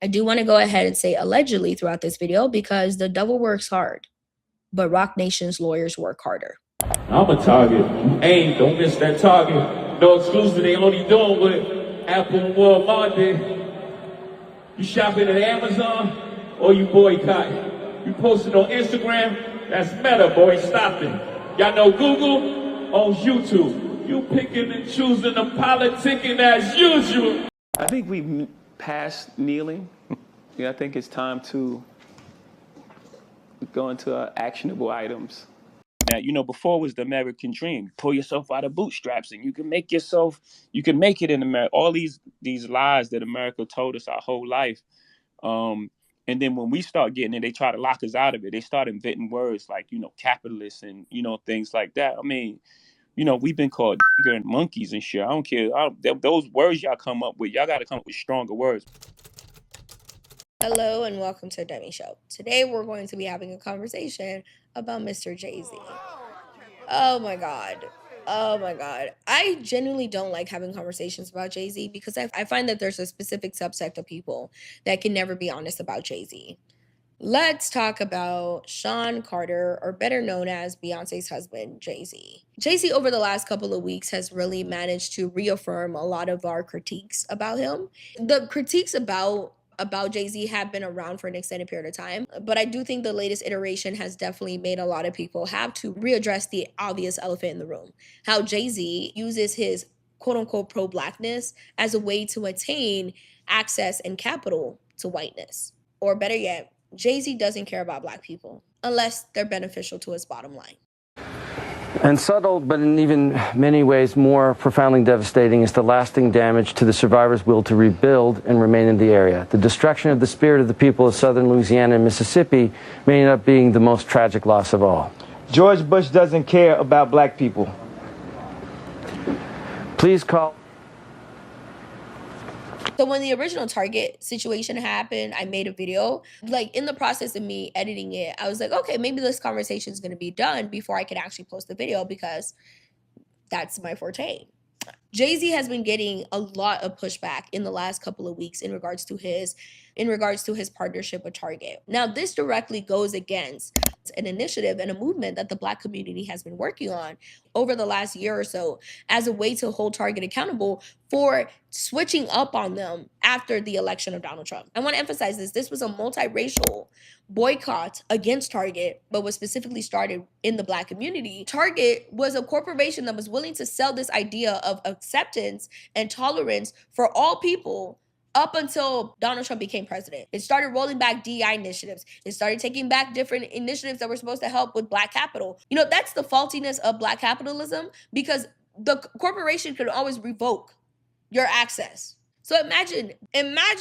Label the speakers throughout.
Speaker 1: I do want to go ahead and say allegedly throughout this video because the devil works hard, but Rock Nation's lawyers work harder.
Speaker 2: I'm a target. Aim, don't miss that target. No exclusive, they only doing what Apple and Walmart did. You shopping at Amazon or you boycott? You posted on Instagram? That's meta, boy, stop it. Y'all know Google owns YouTube. You picking and choosing and politicking as usual.
Speaker 3: I think we've passed kneeling. I think it's time to go into actionable items. Now, you know, before was the American dream. Pull yourself out of bootstraps and you can make it in America. All these lies that America told us our whole life. And then when we start getting it, they try to lock us out of it. They start inventing words like, you know, capitalists and, you know, things like that. I mean, you know, we've been called and monkeys and shit. I don't care. Those words y'all come up with, y'all got to come up with stronger words.
Speaker 1: Hello and welcome to Demi Show. Today we're going to be having a conversation about Mr. Jay-Z. Oh my God. I genuinely don't like having conversations about Jay-Z because I find that there's a specific subsect of people that can never be honest about Jay-Z. Let's talk about Sean Carter, or better known as Beyonce's husband, Jay-Z. Jay-Z over the last couple of weeks has really managed to reaffirm a lot of our critiques about him. The critiques about Jay-Z have been around for an extended period of time, but I do think the latest iteration has definitely made a lot of people have to readdress the obvious elephant in the room. How Jay-Z uses his quote-unquote pro-blackness as a way to attain access and capital to whiteness. Or better yet, Jay-Z doesn't care about black people unless they're beneficial to his bottom line.
Speaker 4: And subtle, but in even many ways more profoundly devastating, is the lasting damage to the survivors' will to rebuild and remain in the area. The destruction of the spirit of the people of southern Louisiana and Mississippi may end up being the most tragic loss of all.
Speaker 5: George Bush doesn't care about black people.
Speaker 4: Please call.
Speaker 1: So when the original Target situation happened, I made a video. Like, in the process of me editing it, I was like, okay, maybe this conversation is going to be done before I could actually post the video because that's my forte. Jay-Z has been getting a lot of pushback in the last couple of weeks in regards to his partnership with Target. Now, this directly goes against an initiative and a movement that the Black community has been working on over the last year or so as a way to hold Target accountable for switching up on them after the election of Donald Trump. I want to emphasize this. This was a multiracial boycott against Target, but was specifically started in the Black community. Target was a corporation that was willing to sell this idea of acceptance and tolerance for all people up until Donald Trump became president. It started rolling back DEI initiatives. It started taking back different initiatives that were supposed to help with Black capital. You know, that's the faultiness of Black capitalism, because the corporation could always revoke your access. So imagine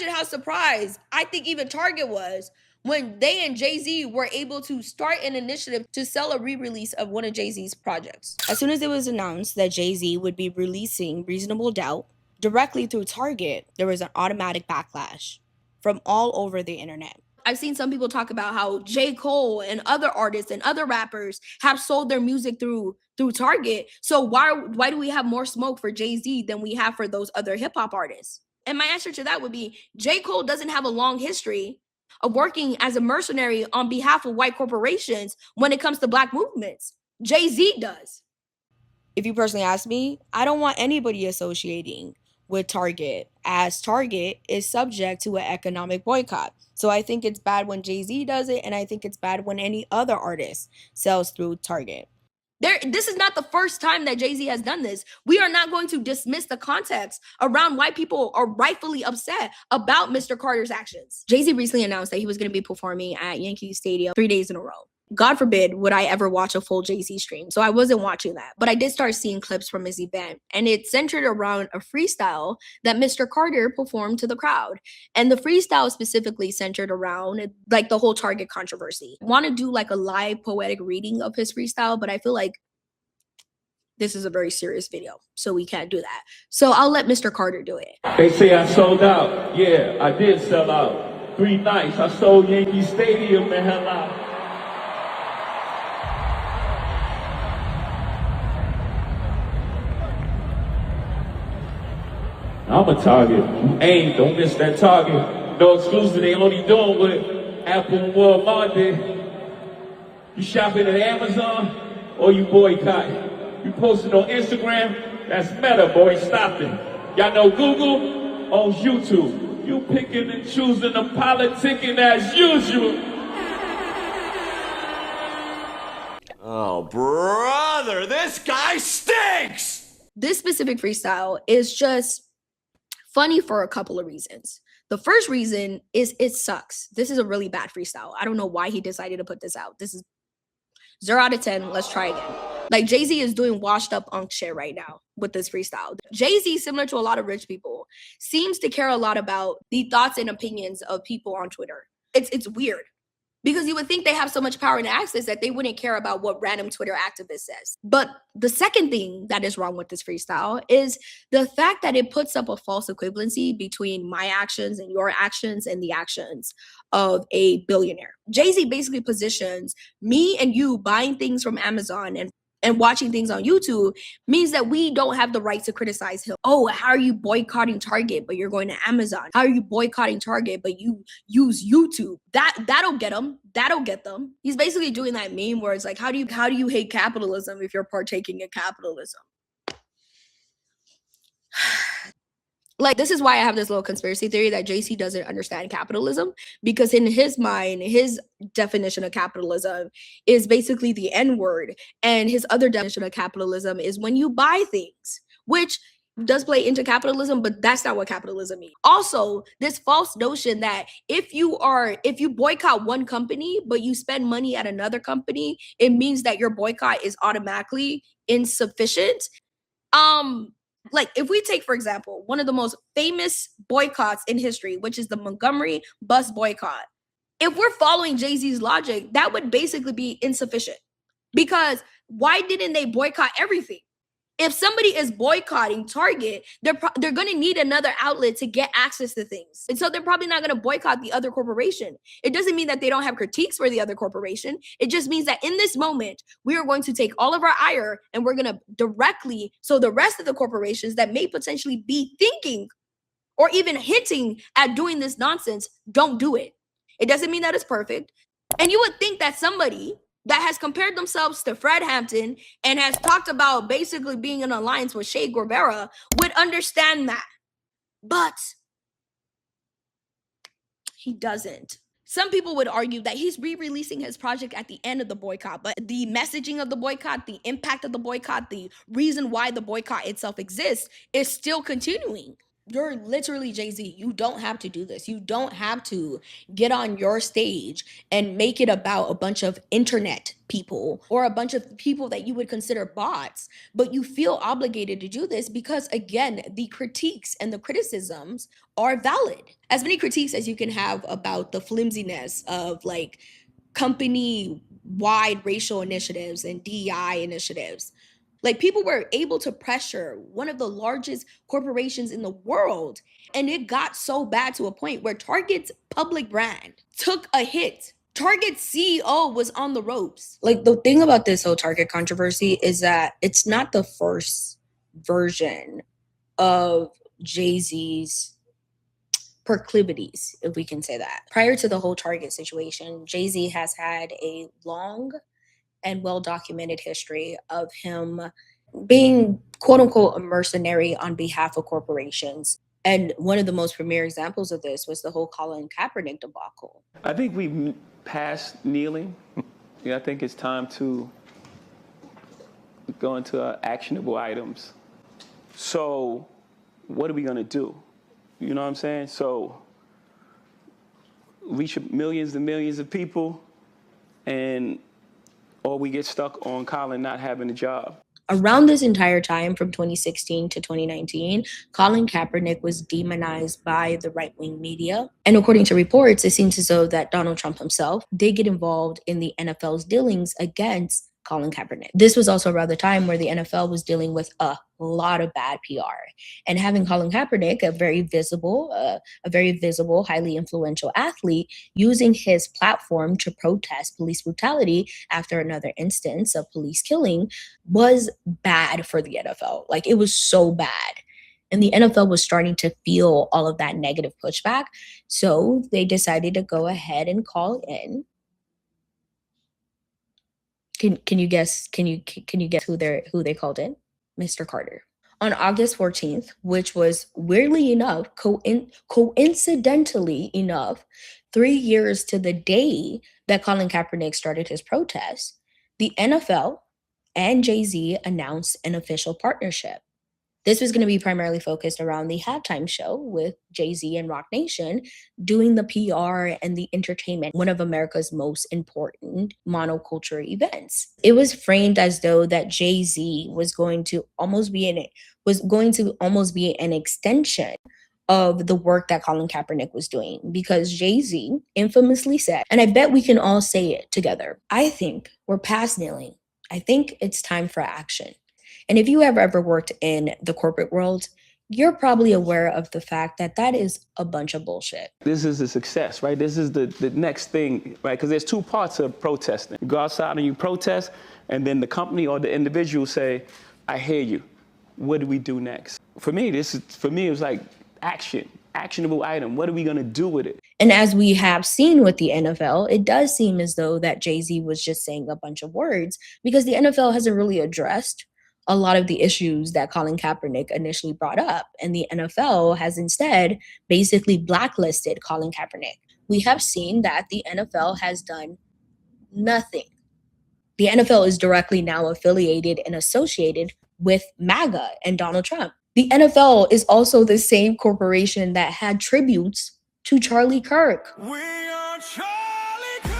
Speaker 1: how surprised I think even Target was when they and Jay-Z were able to start an initiative to sell a re-release of one of Jay-Z's projects. As soon as it was announced that Jay-Z would be releasing Reasonable Doubt directly through Target, there was an automatic backlash from all over the internet. I've seen some people talk about how J. Cole and other artists and other rappers have sold their music through Target. So why do we have more smoke for Jay-Z than we have for those other hip-hop artists? And my answer to that would be J. Cole doesn't have a long history of working as a mercenary on behalf of white corporations when it comes to Black movements. Jay-Z does. If you personally ask me, I don't want anybody associating with Target, as Target is subject to an economic boycott. So I think it's bad when Jay-Z does it, and I think it's bad when any other artist sells through Target. This is not the first time that Jay-Z has done this. We are not going to dismiss the context around why people are rightfully upset about Mr. Carter's actions. Jay-Z recently announced that he was going to be performing at Yankee Stadium 3 days in a row. God forbid would I ever watch a full Jay-Z stream, so I wasn't watching that. But I did start seeing clips from his event, and it centered around a freestyle that Mr. Carter performed to the crowd. And the freestyle specifically centered around like the whole Target controversy. I want to do like a live poetic reading of his freestyle, but I feel like this is a very serious video, so we can't do that. So I'll let Mr. Carter do it.
Speaker 2: They say I sold out. Yeah, I did sell out. 3 nights, I sold Yankee Stadium the hell out. I'm a target. Aim, don't miss that target. No exclusive, they only doing what Apple and Walmart did. You shopping at Amazon or you boycott? You posted on Instagram, that's Meta, boy, stop it. Y'all know Google owns YouTube. You picking and choosing and politicking as usual.
Speaker 6: Oh, brother, this guy stinks!
Speaker 1: This specific freestyle is just funny for a couple of reasons. The first reason is it sucks. This is a really bad freestyle. I don't know why he decided to put this out. This is 0 out of 10. Let's try again. Like, Jay-Z is doing washed up unk shit right now with this freestyle. Jay-Z, similar to a lot of rich people, seems to care a lot about the thoughts and opinions of people on Twitter. It's weird. Because you would think they have so much power and access that they wouldn't care about what random Twitter activist says. But the second thing that is wrong with this freestyle is the fact that it puts up a false equivalency between my actions and your actions and the actions of a billionaire. Jay-Z basically positions me and you buying things from Amazon and watching things on YouTube means that we don't have the right to criticize him. Oh, how are you boycotting Target, but you're going to Amazon? How are you boycotting Target, but you use YouTube? That'll get them. That'll get them. He's basically doing that meme where it's like, how do you hate capitalism if you're partaking in capitalism? Like, this is why I have this little conspiracy theory that JC doesn't understand capitalism, because in his mind, his definition of capitalism is basically the N-word, and his other definition of capitalism is when you buy things, which does play into capitalism, but that's not what capitalism means. Also, this false notion that if you boycott one company, but you spend money at another company, it means that your boycott is automatically insufficient. Like, if we take, for example, one of the most famous boycotts in history, which is the Montgomery bus boycott. If we're following Jay-Z's logic, that would basically be insufficient. Because why didn't they boycott everything? If somebody is boycotting Target, they're going to need another outlet to get access to things. And so they're probably not going to boycott the other corporation. It doesn't mean that they don't have critiques for the other corporation. It just means that in this moment, we are going to take all of our ire and we're going to directly, so the rest of the corporations that may potentially be thinking or even hinting at doing this nonsense, don't do it. It doesn't mean that it's perfect. And you would think that somebody that has compared themselves to Fred Hampton and has talked about basically being in alliance with Che Guevara would understand that. But he doesn't. Some people would argue that he's re-releasing his project at the end of the boycott, but the messaging of the boycott, the impact of the boycott, the reason why the boycott itself exists is still continuing. You're literally Jay-Z. You don't have to do this. You don't have to get on your stage and make it about a bunch of internet people or a bunch of people that you would consider bots. But you feel obligated to do this because, again, the critiques and the criticisms are valid. As many critiques as you can have about the flimsiness of like company-wide racial initiatives and DEI initiatives. Like, people were able to pressure one of the largest corporations in the world. And it got so bad to a point where Target's public brand took a hit. Target's CEO was on the ropes. Like, the thing about this whole Target controversy is that it's not the first version of Jay-Z's proclivities, if we can say that. Prior to the whole Target situation, Jay-Z has had a long and well-documented history of him being, quote unquote, a mercenary on behalf of corporations. And one of the most premier examples of this was the whole Colin Kaepernick debacle.
Speaker 3: I think we've passed kneeling. I think it's time to go into actionable items. So what are we going to do? You know what I'm saying? So reach millions and millions of people, or we get stuck on Colin not having a job.
Speaker 1: Around this entire time, from 2016 to 2019, Colin Kaepernick was demonized by the right-wing media. And according to reports, it seems as though that Donald Trump himself did get involved in the NFL's dealings against Colin Kaepernick. This was also around the time where the NFL was dealing with a lot of bad PR. And having Colin Kaepernick, a very visible, highly influential athlete, using his platform to protest police brutality after another instance of police killing was bad for the NFL. Like, it was so bad. And the NFL was starting to feel all of that negative pushback. So they decided to go ahead and call in. Can you guess who they called in? Mr. Carter. On August 14th, which was weirdly enough, coincidentally enough, 3 years to the day that Colin Kaepernick started his protest, the NFL and Jay-Z announced an official partnership. This was going to be primarily focused around the halftime show with Jay-Z and Rock Nation doing the PR and the entertainment, one of America's most important monoculture events. It was framed as though that Jay-Z was going to almost be an extension of the work that Colin Kaepernick was doing, because Jay-Z infamously said, and I bet we can all say it together, "I think we're past kneeling. I think it's time for action." And if you have ever worked in the corporate world, you're probably aware of the fact that that is a bunch of bullshit.
Speaker 3: This is a success, right? This is the next thing, right? Because there's two parts of protesting. You go outside and you protest, and then the company or the individual say, "I hear you. What do we do next?" For me, it was like actionable item. What are we gonna do with it?
Speaker 1: And as we have seen with the NFL, it does seem as though that Jay-Z was just saying a bunch of words, because the NFL hasn't really addressed a lot of the issues that Colin Kaepernick initially brought up. And the NFL has instead basically blacklisted Colin Kaepernick. We have seen that the NFL has done nothing. The NFL is directly now affiliated and associated with MAGA and Donald Trump. The NFL is also the same corporation that had tributes to Charlie Kirk.
Speaker 6: We are Charlie Kirk.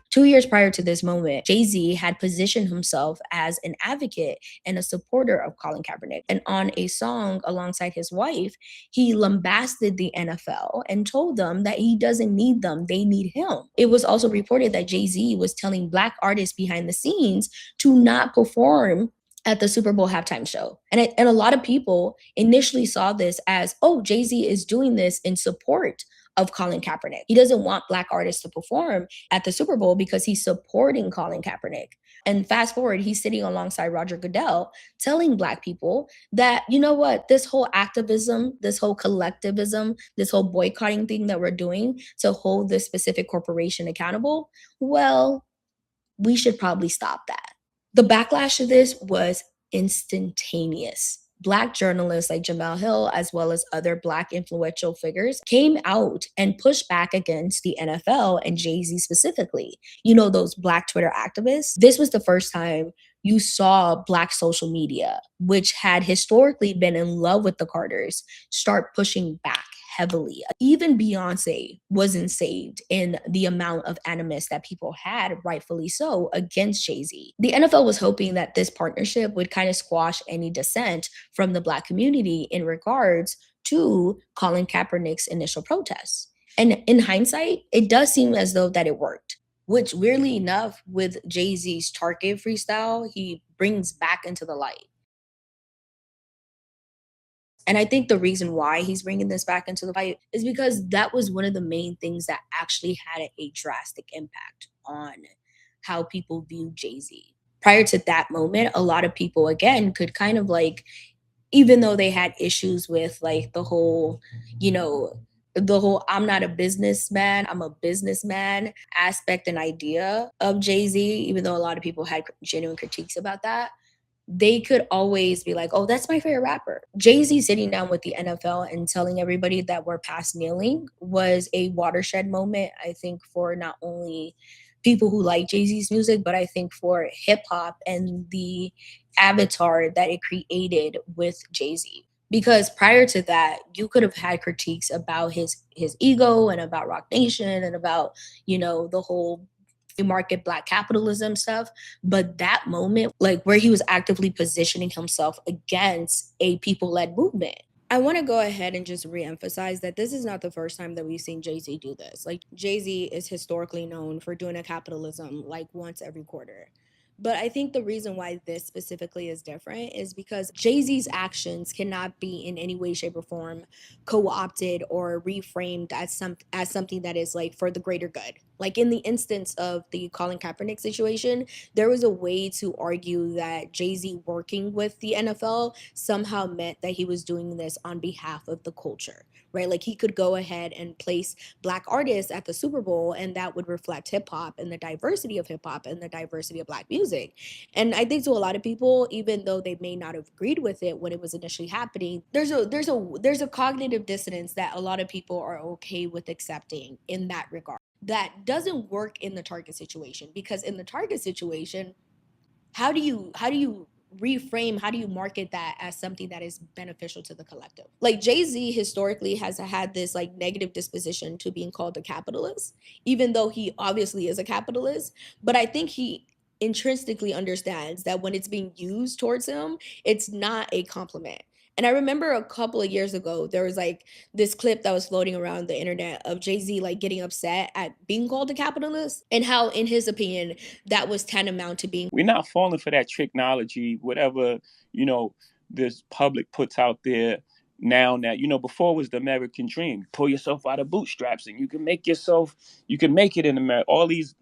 Speaker 1: 2 years prior to this moment, Jay-Z had positioned himself as an advocate and a supporter of Colin Kaepernick. And on a song alongside his wife, he lambasted the NFL and told them that he doesn't need them, they need him. It was also reported that Jay-Z was telling Black artists behind the scenes to not perform at the Super Bowl halftime show. And a lot of people initially saw this as, oh, Jay-Z is doing this in support of Colin Kaepernick. He doesn't want Black artists to perform at the Super Bowl because he's supporting Colin Kaepernick. And fast forward, he's sitting alongside Roger Goodell telling Black people that, you know what, this whole activism, this whole collectivism, this whole boycotting thing that we're doing to hold this specific corporation accountable, well, we should probably stop that. The backlash to this was instantaneous. Black journalists like Jamel Hill, as well as other Black influential figures, came out and pushed back against the NFL and Jay-Z specifically. You know, those Black Twitter activists? This was the first time you saw Black social media, which had historically been in love with the Carters, start pushing back heavily. Even Beyonce wasn't saved in the amount of animus that people had, rightfully so, against Jay-Z. The NFL was hoping that this partnership would kind of squash any dissent from the Black community in regards to Colin Kaepernick's initial protests. And in hindsight, it does seem as though that it worked, which weirdly enough, with Jay-Z's Target freestyle, he brings back into the light. And I think the reason why he's bringing this back into the light is because that was one of the main things that actually had a drastic impact on how people view Jay-Z. Prior to that moment, a lot of people, again, could kind of like, even though they had issues with like the whole, I'm not a businessman, I'm a businessman aspect and idea of Jay-Z, even though a lot of people had genuine critiques about that, they could always be like, oh, that's my favorite rapper. Jay-Z sitting down with the NFL and telling everybody that we're past kneeling was a watershed moment, I think, for not only people who like Jay-Z's music, but I think for hip hop and the avatar that it created with Jay-Z. Because prior to that, you could have had critiques about his ego and about Rock Nation and about, the whole market Black capitalism stuff. But that moment, like where he was actively positioning himself against a people-led movement. I want to go ahead and just reemphasize that this is not the first time that we've seen Jay-Z do this. Like, Jay-Z is historically known for doing a capitalism like once every quarter. But I think the reason why this specifically is different is because Jay-Z's actions cannot be in any way, shape, or form co-opted or reframed as something that is like for the greater good. Like in the instance of the Colin Kaepernick situation, there was a way to argue that Jay-Z working with the NFL somehow meant that he was doing this on behalf of the culture, right? Like he could go ahead and place Black artists at the Super Bowl, and that would reflect hip hop and the diversity of hip hop and the diversity of Black music. And I think to a lot of people, even though they may not have agreed with it when it was initially happening, there's a cognitive dissonance that a lot of people are okay with accepting in that regard. That doesn't work in the Target situation, because in the Target situation, how do you reframe, how do you market that as something that is beneficial to the collective? Like Jay-Z historically has had this like negative disposition to being called a capitalist, even though he obviously is a capitalist. But I think he intrinsically understands that when it's being used towards him, it's not a compliment. And I remember a couple of years ago, there was like this clip that was floating around the internet of Jay-Z like getting upset at being called a capitalist, and how, in his opinion, that was tantamount to being.
Speaker 3: We're not falling for that technology, whatever, this public puts out there now that, before was the American dream. Pull yourself out of bootstraps and you can make it in America. All these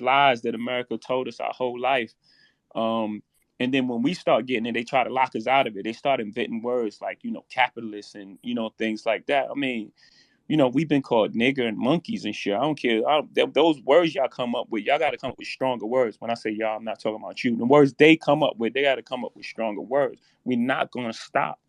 Speaker 3: lies that America told us our whole life. And then when we start getting it, they try to lock us out of it. They start inventing words like, capitalists and, things like that. I mean, we've been called nigger and monkeys and shit. I don't care. Those words y'all come up with, y'all got to come up with stronger words. When I say y'all, I'm not talking about you. The words they come up with, they got to come up with stronger words. We're not going to stop.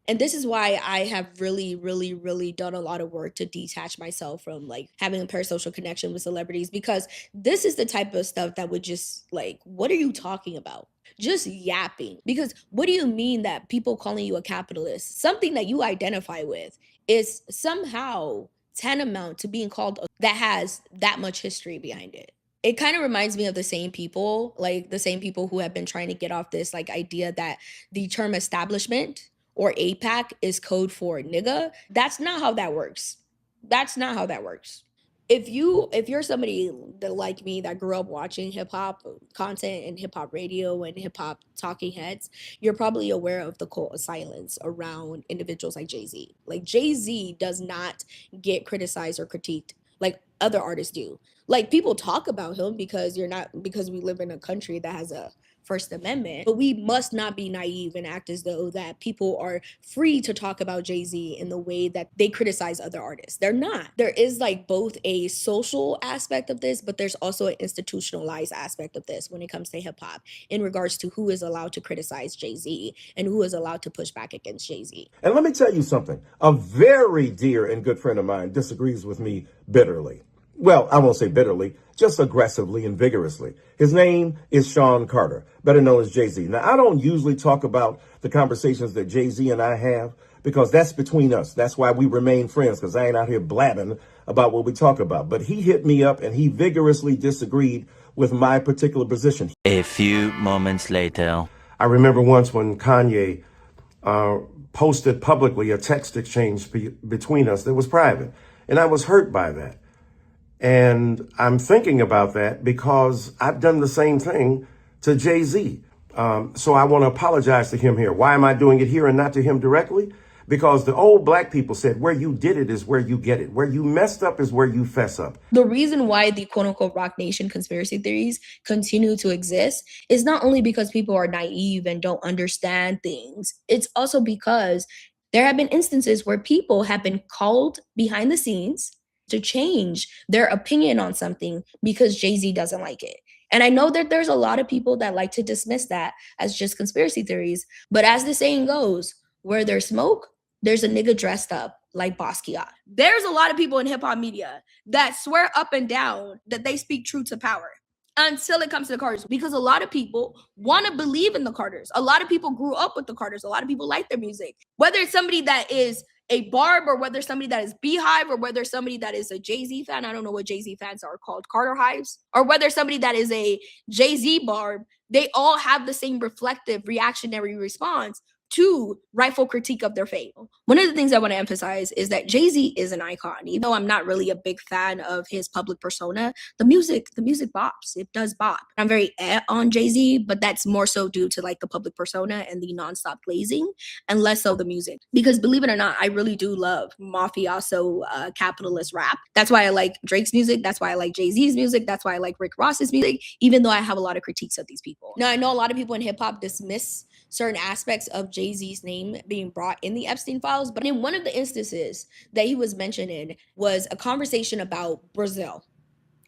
Speaker 1: And this is why I have really, really, really done a lot of work to detach myself from like having a parasocial connection with celebrities, because this is the type of stuff that would just like, what are you talking about? Just yapping. Because what do you mean that people calling you a capitalist, something that you identify with, is somehow tantamount to being called that has that much history behind it? It kind of reminds me of the same people, like the same people who have been trying to get off this like idea that the term establishment or APAC is code for nigga. That's not how that works. That's not how that works. If you're somebody that like me that grew up watching hip hop content and hip hop radio and hip hop talking heads, you're probably aware of the cult of silence around individuals like Jay-Z. Like Jay-Z does not get criticized or critiqued like other artists do. Like people talk about him because we live in a country that has a First Amendment, but we must not be naive and act as though that people are free to talk about Jay-Z in the way that they criticize other artists. They're not. There is like both a social aspect of this, but there's also an institutionalized aspect of this when it comes to hip hop in regards to who is allowed to criticize Jay-Z and who is allowed to push back against Jay-Z.
Speaker 7: And let me tell you something. A very dear and good friend of mine disagrees with me bitterly. Well, I won't say bitterly, just aggressively and vigorously. His name is Sean Carter, better known as Jay-Z. Now, I don't usually talk about the conversations that Jay-Z and I have because that's between us. That's why we remain friends, because I ain't out here blabbing about what we talk about. But he hit me up and he vigorously disagreed with my particular position.
Speaker 8: A few moments later.
Speaker 7: I remember once when Kanye posted publicly a text exchange between us that was private, and I was hurt by that. And I'm thinking about that because I've done the same thing to Jay-Z. So I want to apologize to him here. Why am I doing it here and not to him directly? Because the old black people said, where you did it is where you get it. Where you messed up is where you fess up.
Speaker 1: The reason why the quote unquote Rock Nation conspiracy theories continue to exist is not only because people are naive and don't understand things, it's also because there have been instances where people have been called behind the scenes to change their opinion on something because Jay-Z doesn't like it. And I know that there's a lot of people that like to dismiss that as just conspiracy theories. But as the saying goes, where there's smoke, there's a nigga dressed up like Basquiat. There's a lot of people in hip hop media that swear up and down that they speak truth to power until it comes to the Carters, because a lot of people want to believe in the Carters. A lot of people grew up with the Carters. A lot of people like their music. Whether it's somebody that is a Barb, or whether somebody that is Beehive, or whether somebody that is a Jay-Z fan, I don't know what Jay-Z fans are called, Carter Hives, or whether somebody that is a Jay-Z Barb, they all have the same reflective reactionary response to rightful critique of their fate. One of the things I want to emphasize is that Jay-Z is an icon. Even though I'm not really a big fan of his public persona, the music bops. It does bop. I'm very on Jay-Z, but that's more so due to like the public persona and the nonstop glazing, and less so the music. Because believe it or not, I really do love mafioso capitalist rap. That's why I like Drake's music. That's why I like Jay-Z's music. That's why I like Rick Ross's music, even though I have a lot of critiques of these people. Now, I know a lot of people in hip hop dismiss certain aspects of Jay-Z's name being brought in the Epstein files, but in one of the instances that he was mentioned in was a conversation about Brazil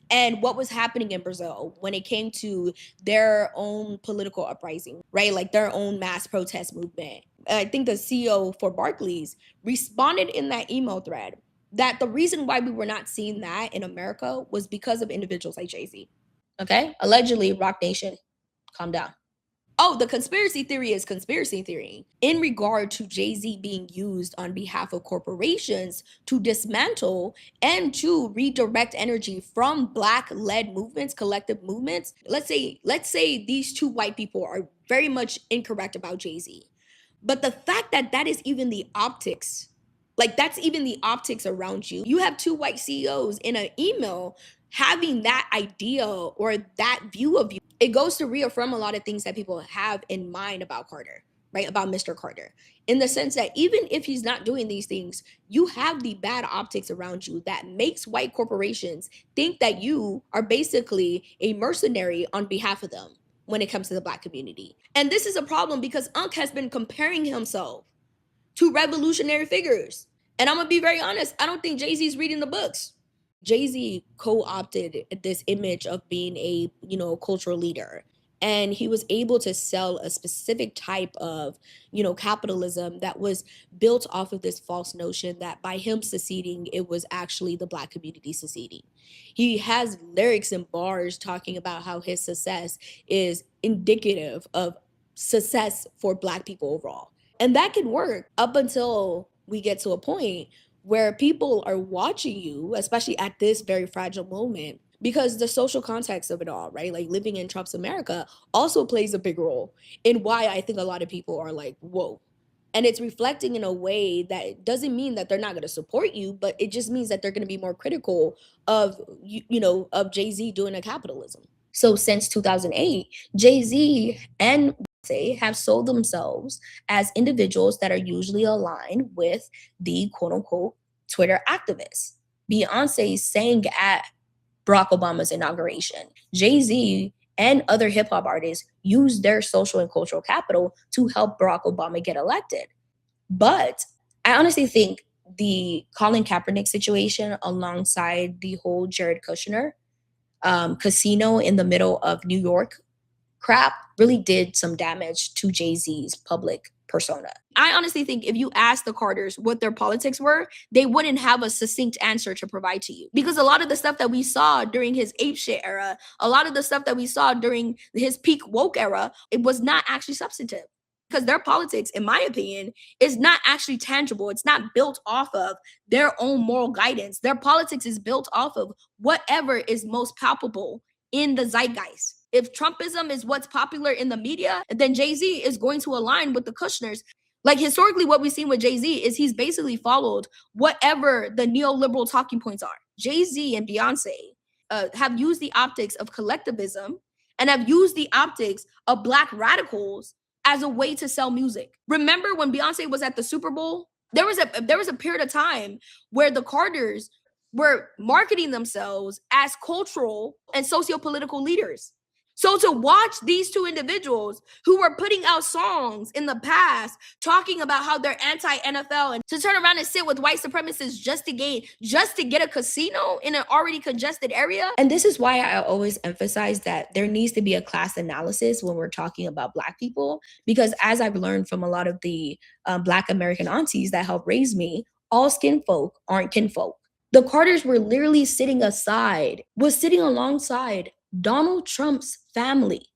Speaker 1: and what was happening in Brazil when it came to their own political uprising, right? Like their own mass protest movement. I think the CEO for Barclays responded in that email thread that the reason why we were not seeing that in America was because of individuals like Jay-Z. Okay? Allegedly, Rock Nation, calm down. Oh, the conspiracy theory is conspiracy theory in regard to Jay-Z being used on behalf of corporations to dismantle and to redirect energy from Black-led movements, collective movements. Let's say these two white people are very much incorrect about Jay-Z. But the fact that that is even the optics, like that's even the optics around you. You have two white CEOs in an email having that idea or that view of you. It goes to reaffirm a lot of things that people have in mind about Carter, right? About Mr. Carter, in the sense that even if he's not doing these things, you have the bad optics around you that makes white corporations think that you are basically a mercenary on behalf of them when it comes to the Black community. And this is a problem because Unc has been comparing himself to revolutionary figures. And I'm gonna be very honest, I don't think Jay-Z's reading the books. Jay-Z co-opted this image of being a, cultural leader. And he was able to sell a specific type of, capitalism that was built off of this false notion that by him seceding, it was actually the Black community seceding. He has lyrics and bars talking about how his success is indicative of success for Black people overall. And that can work up until we get to a point where people are watching you, especially at this very fragile moment, because the social context of it all, right? Like living in Trump's America also plays a big role in why I think a lot of people are like, whoa. And it's reflecting in a way that it doesn't mean that they're not going to support you, but it just means that they're going to be more critical of, of Jay-Z doing a capitalism. So since 2008, Jay-Z and Beyonce have sold themselves as individuals that are usually aligned with the quote unquote Twitter activists. Beyonce sang at Barack Obama's inauguration. Jay-Z and other hip hop artists used their social and cultural capital to help Barack Obama get elected. But I honestly think the Colin Kaepernick situation alongside the whole Jared Kushner casino in the middle of New York crap really did some damage to Jay-Z's public persona. I honestly think if you ask the Carters what their politics were, they wouldn't have a succinct answer to provide to you. Because a lot of the stuff that we saw during his apeshit era, a lot of the stuff that we saw during his peak woke era, it was not actually substantive. Because their politics, in my opinion, is not actually tangible. It's not built off of their own moral guidance. Their politics is built off of whatever is most palpable in the zeitgeist. If Trumpism is what's popular in the media, then Jay-Z is going to align with the Kushners. Like historically, what we've seen with Jay-Z is he's basically followed whatever the neoliberal talking points are. Jay-Z and Beyonce have used the optics of collectivism and have used the optics of Black radicals as a way to sell music. Remember when Beyonce was at the Super Bowl? There was a period of time where the Carters were marketing themselves as cultural and socio-political leaders. So to watch these two individuals who were putting out songs in the past talking about how they're anti-NFL and to turn around and sit with white supremacists just to get a casino in an already congested area. And this is why I always emphasize that there needs to be a class analysis when we're talking about Black people, because as I've learned from a lot of the Black American aunties that helped raise me, all skin folk aren't kinfolk. The Carters were literally sitting alongside Donald Trump's family,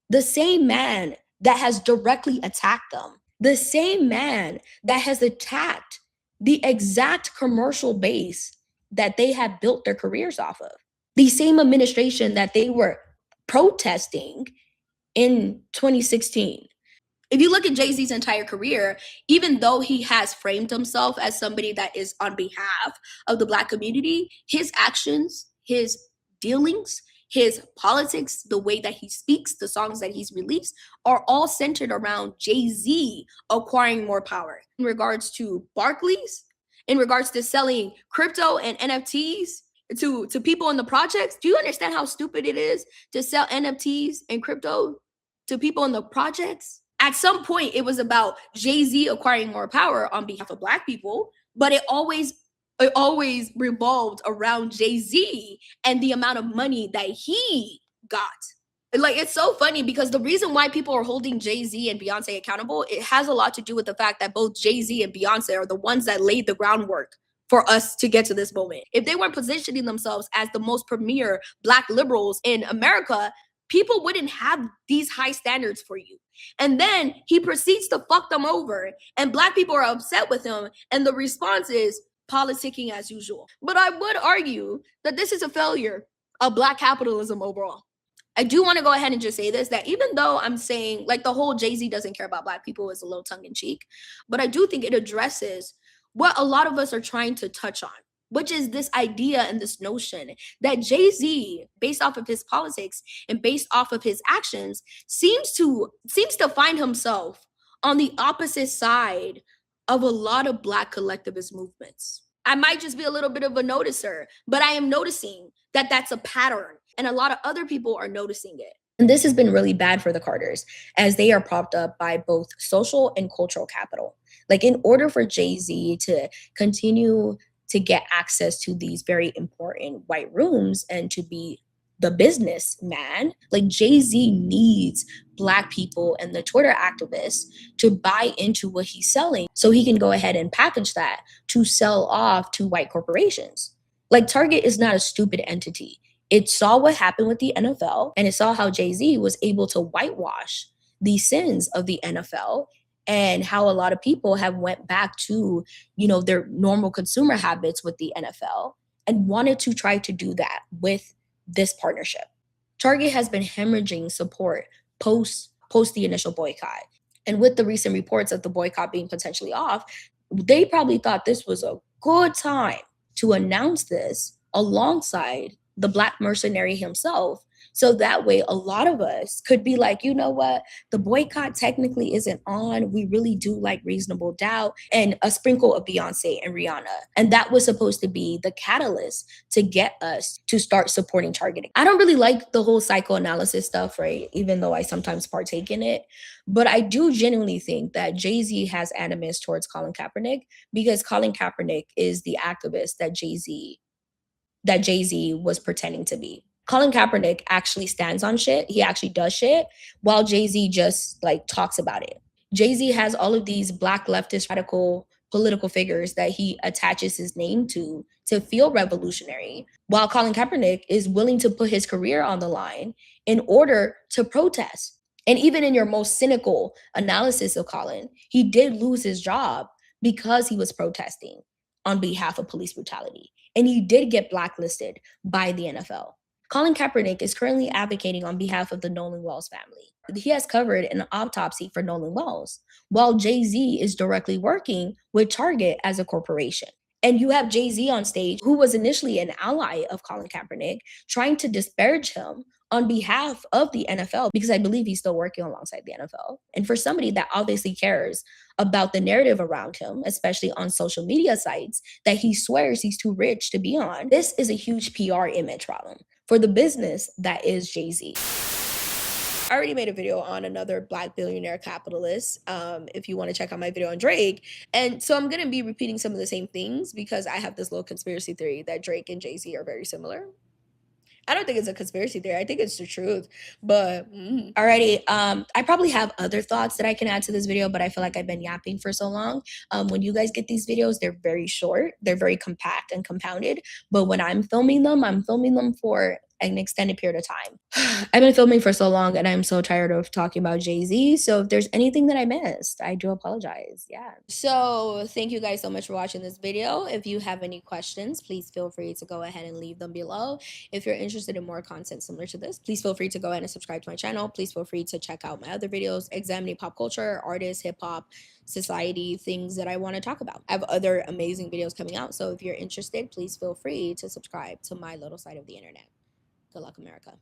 Speaker 1: the same man that has directly attacked them, the same man that has attacked the exact commercial base that they have built their careers off of, the same administration that they were protesting in 2016. If you look at Jay-Z's entire career, even though he has framed himself as somebody that is on behalf of the Black community, his actions, his dealings, his politics, the way that he speaks, the songs that he's released are all centered around Jay-Z acquiring more power. In regards to Barclays, in regards to selling crypto and NFTs to people in the projects, do you understand how stupid it is to sell NFTs and crypto to people in the projects? At some point, it was about Jay-Z acquiring more power on behalf of Black people, but it always revolved around Jay-Z and the amount of money that he got. Like, it's so funny because the reason why people are holding Jay-Z and Beyonce accountable, it has a lot to do with the fact that both Jay-Z and Beyonce are the ones that laid the groundwork for us to get to this moment. If they weren't positioning themselves as the most premier Black liberals in America, people wouldn't have these high standards for you. And then he proceeds to fuck them over, and Black people are upset with him, and the response is politicking as usual. But I would argue that this is a failure of Black capitalism overall. I do want to go ahead and just say this, that even though I'm saying like the whole Jay-Z doesn't care about Black people is a little tongue in cheek, but I do think it addresses what a lot of us are trying to touch on, which is this idea and this notion that Jay-Z, based off of his politics and based off of his actions, seems to find himself on the opposite side of a lot of Black collectivist movements. I might just be a little bit of a noticer, but I am noticing that that's a pattern, and a lot of other people are noticing it. And this has been really bad for the Carters, as they are propped up by both social and cultural capital. Like, in order for Jay-Z to continue to get access to these very important white rooms and to be the businessman, like, Jay-Z needs Black people and the Twitter activists to buy into what he's selling so he can go ahead and package that to sell off to white corporations. Like, Target is not a stupid entity. It saw what happened with the NFL, and it saw how Jay-Z was able to whitewash the sins of the NFL and how a lot of people have went back to, their normal consumer habits with the NFL and wanted to try to do that with this partnership. Target has been hemorrhaging support post the initial boycott. And with the recent reports of the boycott being potentially off, they probably thought this was a good time to announce this alongside the Black mercenary himself. So that way, a lot of us could be like, you know what? The boycott technically isn't on. We really do like Reasonable Doubt and a sprinkle of Beyonce and Rihanna. And that was supposed to be the catalyst to get us to start supporting targeting. I don't really like the whole psychoanalysis stuff, right? Even though I sometimes partake in it. But I do genuinely think that Jay-Z has animus towards Colin Kaepernick because Colin Kaepernick is the activist that Jay-Z was pretending to be. Colin Kaepernick actually stands on shit. He actually does shit while Jay-Z just like talks about it. Jay-Z has all of these Black leftist radical political figures that he attaches his name to feel revolutionary, while Colin Kaepernick is willing to put his career on the line in order to protest. And even in your most cynical analysis of Colin, he did lose his job because he was protesting on behalf of police brutality. And he did get blacklisted by the NFL. Colin Kaepernick is currently advocating on behalf of the Nolan Wells family. He has covered an autopsy for Nolan Wells, while Jay-Z is directly working with Target as a corporation. And you have Jay-Z on stage, who was initially an ally of Colin Kaepernick, trying to disparage him on behalf of the NFL, because I believe he's still working alongside the NFL. And for somebody that obviously cares about the narrative around him, especially on social media sites that he swears he's too rich to be on, this is a huge PR image problem for the business that is Jay-Z. I already made a video on another Black billionaire capitalist, if you want to check out my video on Drake. And so I'm going to be repeating some of the same things because I have this little conspiracy theory that Drake and Jay-Z are very similar. I don't think it's a conspiracy theory. I think it's the truth. But alrighty, I probably have other thoughts that I can add to this video, but I feel like I've been yapping for so long. When you guys get these videos, they're very short. They're very compact and compounded. But when I'm filming them for an extended period of time. I've been filming for so long and I'm so tired of talking about Jay-Z. So if there's anything that I missed, I do apologize. Yeah. So thank you guys so much for watching this video. If you have any questions, please feel free to go ahead and leave them below. If you're interested in more content similar to this, please feel free to go ahead and subscribe to my channel. Please feel free to check out my other videos, examining pop culture, artists, hip hop, society, things that I want to talk about. I have other amazing videos coming out. So if you're interested, please feel free to subscribe to my little side of the internet. Good luck, America.